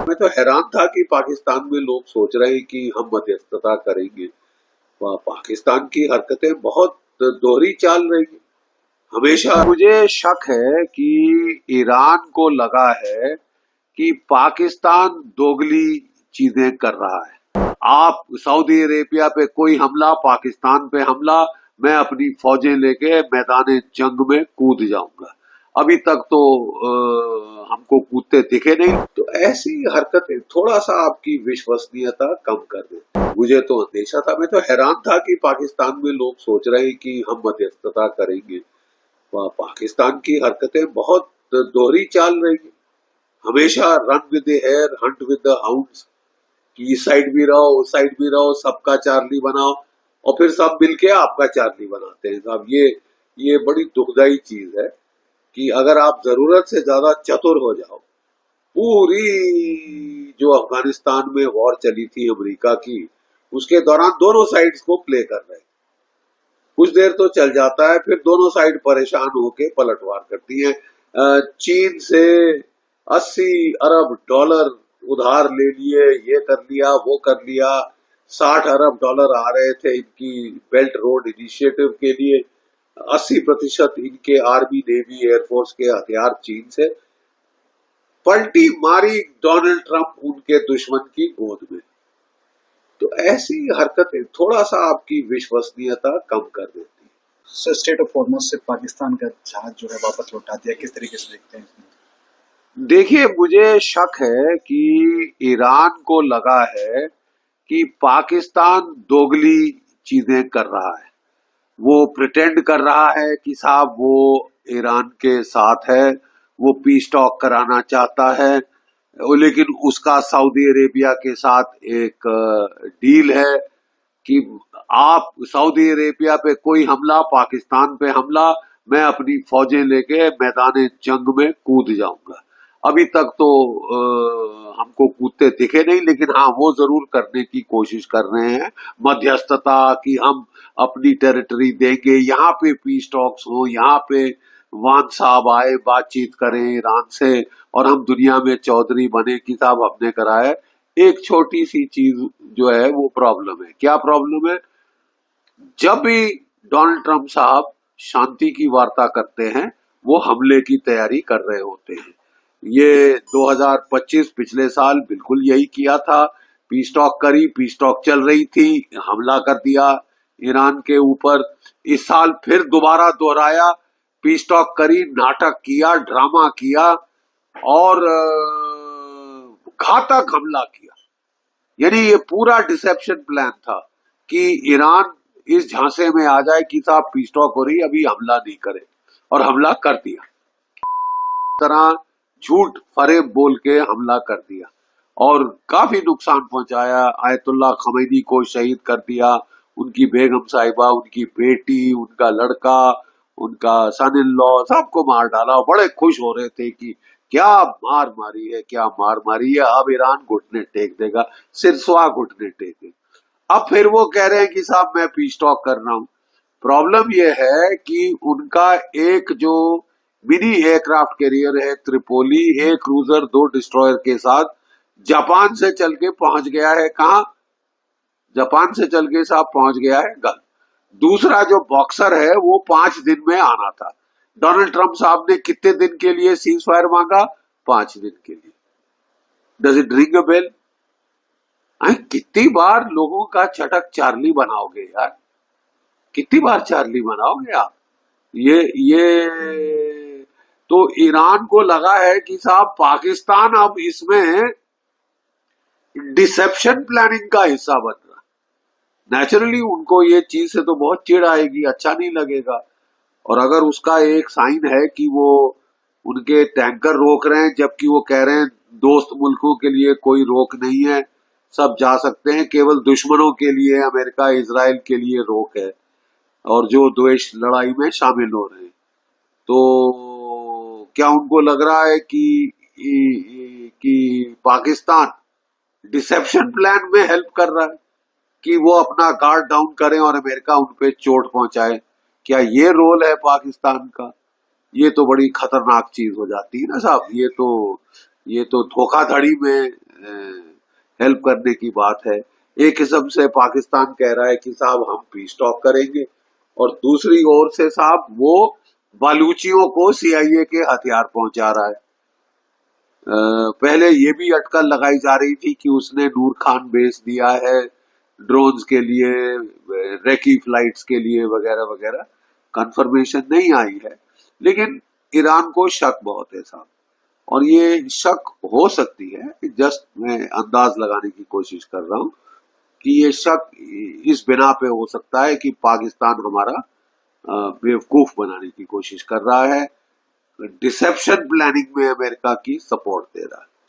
मैं तो हैरान था कि पाकिस्तान में लोग सोच रहे हैं कि हम मध्यस्थता करेंगे। पाकिस्तान की हरकतें बहुत दोहरी चाल रही है। हमेशा मुझे शक है कि ईरान को लगा है कि पाकिस्तान दोगली चीजें कर रहा है। आप सऊदी अरेबिया पे कोई हमला, पाकिस्तान पे हमला, मैं अपनी फौजें लेके मैदान जंग में कूद जाऊंगा। अभी तक तो हमको कूदते दिखे नहीं। तो ऐसी हरकतें थोड़ा सा आपकी विश्वसनीयता कम कर देती। मुझे तो अंदेशा था, मैं तो हैरान था कि पाकिस्तान में लोग सोच रहे हैं कि हम मध्यस्थता करेंगे। पाकिस्तान की हरकतें बहुत दोहरी चाल रही है। हमेशा run with the hare, hunt with the hounds, कि इस साइड भी रहो, उस साइड भी रहो, सबका चार्ली बनाओ और फिर सब मिलके आपका चार्ली बनाते हैं। साहब ये बड़ी दुखदाई चीज है कि अगर आप जरूरत से ज्यादा चतुर हो जाओ, पूरी जो अफगानिस्तान में वॉर चली थी अमेरिका की, उसके दौरान दोनों साइड्स को प्ले कर रहे हैं। कुछ देर तो चल जाता है, फिर दोनों साइड परेशान होके पलटवार करती है। चीन से 80 अरब डॉलर उधार ले लिए, ये कर लिया, वो कर लिया। 60 अरब डॉलर आ रहे थे इनकी बेल्ट रोड इनिशिएटिव के लिए। 80% इनके आर्मी, नेवी, एयरफोर्स के हथियार चीन से। पलटी मारी डोनाल्ड ट्रंप उनके दुश्मन की गोद में। तो ऐसी हरकतें थोड़ा सा आपकी विश्वसनीयता कम कर देती है। सर, स्टेट ऑफ हॉर्मुज़ से पाकिस्तान का जहाज जो है वापस लौटा दिया, किस तरीके से देखते हैं? देखिए, मुझे शक है कि ईरान को लगा है कि पाकिस्तान दोगली चीजें कर रहा है। वो प्रिटेंड कर रहा है कि साहब वो ईरान के साथ है, वो पीस टॉक कराना चाहता है, लेकिन उसका सऊदी अरेबिया के साथ एक डील है कि आप सऊदी अरेबिया पे कोई हमला, पाकिस्तान पे हमला, मैं अपनी फौजें लेके मैदान जंग में कूद जाऊंगा। अभी तक तो हमको कूदते दिखे नहीं, लेकिन हाँ, वो जरूर करने की कोशिश कर रहे हैं मध्यस्थता, कि हम अपनी टेरिटरी देंगे, यहाँ पे पीस टॉक्स हो, यहाँ पे वान साहब आए, बातचीत करें ईरान से, और हम दुनिया में चौधरी बने कि साहब हमने कराया। एक छोटी सी चीज जो है वो प्रॉब्लम है। क्या प्रॉब्लम है? जब भी डोनाल्ड ट्रंप साहब शांति की वार्ता करते हैं, वो हमले की तैयारी कर रहे होते हैं। ये 2025 पिछले साल बिल्कुल यही किया था। पीस टॉक करी, पीस टॉक चल रही थी, हमला कर दिया ईरान के ऊपर। इस साल फिर दोबारा दोहराया, पीस टॉक करी, नाटक किया, ड्रामा किया और घातक हमला किया। यानी ये पूरा डिसेप्शन प्लान था कि ईरान इस झांसे में आ जाए कि साहब पीस टॉक हो रही, अभी हमला नहीं करे, और हमला कर दिया। तरह झूठ फरेब बोल के हमला कर दिया और काफी नुकसान पहुंचाया। आयतुल्लाह खमैनी को शहीद कर दिया, उनकी बेगम साहिबा, उनकी बेटी, उनका लड़का, उनका सन इन लॉ, सबको मार डाला। बड़े खुश हो रहे थे कि क्या मार मारी है, क्या मार मारी है, अब ईरान घुटने टेक देगा। सिरस्वा घुटने टेके। अब फिर वो कह रहे हैं कि साहब मैं पीस टॉक कर रहा हूं। प्रॉब्लम ये है कि उनका एक जो मिनी एयरक्राफ्ट कैरियर है त्रिपोली, एक क्रूजर, 2 डिस्ट्रॉयर के साथ जापान से चल के पहुंच गया है। कहां? जापान से चल के साहब पहुंच गया है गल। दूसरा जो बॉक्सर है वो 5 दिन में आना था। डोनाल्ड ट्रंप साहब ने कितने दिन के लिए सीज फायर मांगा? 5 दिन के लिए। Does it ring a bell? कितनी बार लोगों का चटक चार्ली बनाओगे यार? कितनी बार चार्ली बनाओगे आप? ये तो ईरान को लगा है कि साहब पाकिस्तान अब इसमें डिसेप्शन प्लानिंग का हिस्सा बन रहा। नेचुरली उनको ये चीज से तो बहुत चिढ़ आएगी, अच्छा नहीं लगेगा। और अगर उसका एक साइन है कि वो उनके टैंकर रोक रहे हैं, जबकि वो कह रहे हैं दोस्त मुल्कों के लिए कोई रोक नहीं है, सब जा सकते हैं, केवल दुश्मनों के लिए, अमेरिका इजराइल के लिए रोक है, और जो द्वेष लड़ाई में शामिल हो रहे हैं। तो क्या उनको लग रहा है कि पाकिस्तान डिसेप्शन प्लान में हेल्प कर रहा है कि वो अपना गार्ड डाउन करें और अमेरिका उन पे चोट पहुंचाए? क्या ये रोल है पाकिस्तान का? ये तो बड़ी खतरनाक चीज हो जाती है ना साहब। ये तो धोखाधड़ी में हेल्प करने की बात है। एक किस्म से पाकिस्तान कह रहा है कि साहब हम पीस टॉक करेंगे, और दूसरी ओर से साहब वो बलूचियों को सीआईए के हथियार पहुंचा रहा है। पहले ये भी अटकल लगाई जा रही थी कि उसने नूर खान बेच दिया है ड्रोन्स के लिए, रेकी फ्लाइट्स के लिए वगैरह वगैरह। कंफर्मेशन नहीं आई है, लेकिन ईरान को शक बहुत है साहब, और ये शक हो सकती है, जस्ट मैं अंदाज लगाने की कोशिश कर रहा हूं कि ये शक इस बिना पे हो सकता है कि पाकिस्तान हमारा बेवकूफ बनाने की कोशिश कर रहा है, डिसेप्शन प्लानिंग में अमेरिका की सपोर्ट दे रहा है।